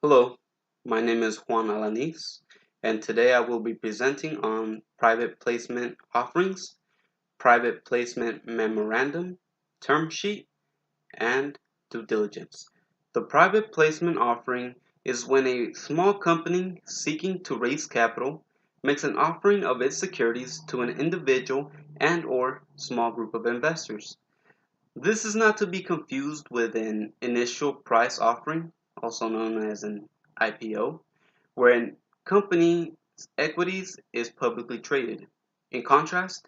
Hello, my name is Juan Alanis, and today I will be presenting on private placement offerings, private placement memorandum, term sheet, and due diligence. The private placement offering is when a small company seeking to raise capital makes an offering of its securities to an individual and/or small group of investors. This is not to be confused with an initial price offering, also known as an IPO, where a company's equities is publicly traded. In contrast,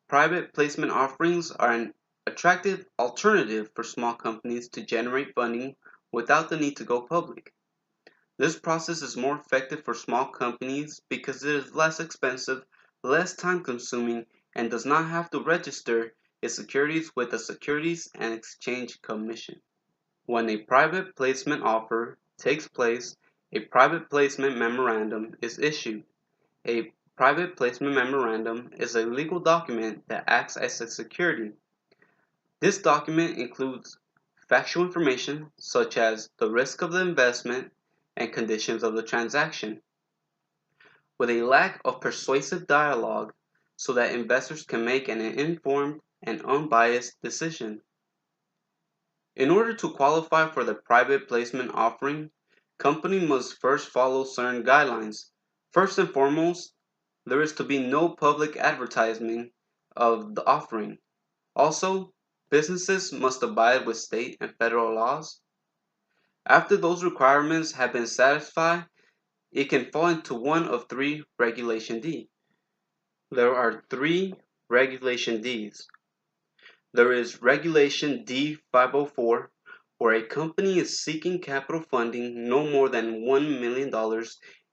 private placement offerings are an attractive alternative for small companies to generate funding without the need to go public. This process is more effective for small companies because it is less expensive, less time consuming, and does not have to register its securities with the Securities and Exchange Commission. When a private placement offer takes place, a private placement memorandum is issued. A private placement memorandum is a legal document that acts as a security. This document includes factual information such as the risk of the investment and conditions of the transaction, with a lack of persuasive dialogue so that investors can make an informed and unbiased decision. In order to qualify for the private placement offering, company must first follow certain guidelines. First and foremost, there is to be no public advertising of the offering. Also, businesses must abide with state and federal laws. After those requirements have been satisfied, it can fall into one of three Regulation D. There are three Regulation Ds. There is Regulation D 504, where a company is seeking capital funding no more than $1 million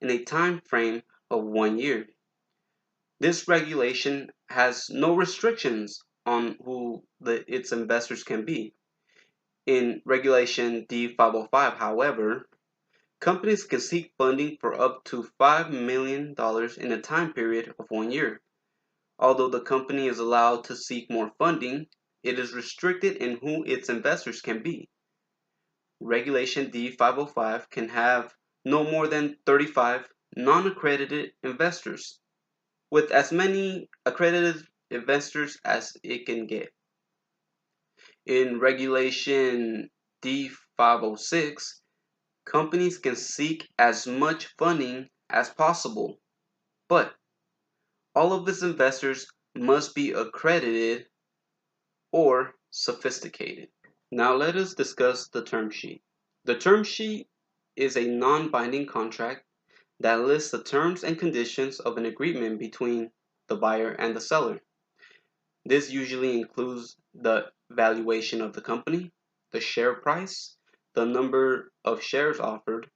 in a time frame of 1 year. This regulation has no restrictions on who its investors can be. In Regulation D 505, however, companies can seek funding for up to $5 million in a time period of 1 year. Although the company is allowed to seek more funding, it is restricted in who its investors can be. Regulation D 505 can have no more than 35 non-accredited investors, with as many accredited investors as it can get. In Regulation D 506, companies can seek as much funding as possible, but all of its investors must be accredited or sophisticated. Now let us discuss the term sheet. The term sheet is a non-binding contract that lists the terms and conditions of an agreement between the buyer and the seller. This usually includes the valuation of the company, the share price, the number of shares offered,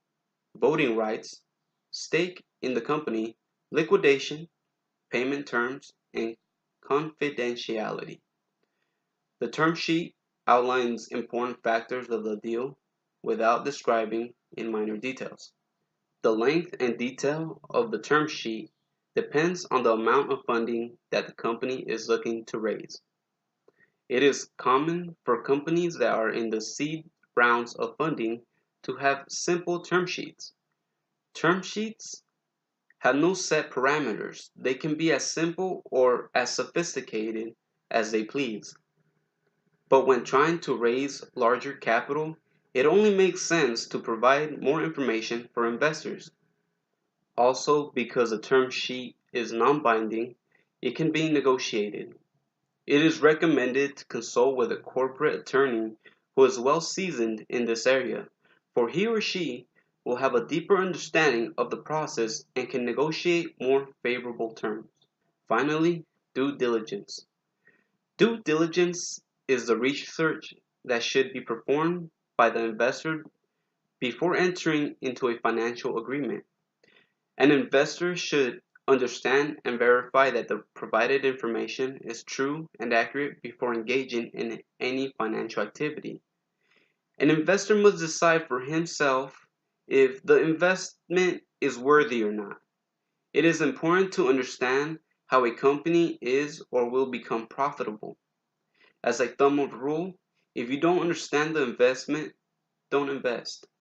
voting rights, stake in the company, liquidation, payment terms, and confidentiality. The term sheet outlines important factors of the deal without describing in minor details. The length and detail of the term sheet depends on the amount of funding that the company is looking to raise. It is common for companies that are in the seed rounds of funding to have simple term sheets. Term sheets have no set parameters. They can be as simple or as sophisticated as they please. But when trying to raise larger capital, it only makes sense to provide more information for investors. Also, because a term sheet is non-binding, it can be negotiated. It is recommended to consult with a corporate attorney who is well seasoned in this area, for he or she will have a deeper understanding of the process and can negotiate more favorable terms. Finally, due diligence. Due diligence is the research that should be performed by the investor before entering into a financial agreement. An investor should understand and verify that the provided information is true and accurate before engaging in any financial activity. An investor must decide for himself if the investment is worthy or not. It is important to understand how a company is or will become profitable. As a thumb rule, if you don't understand the investment, don't invest.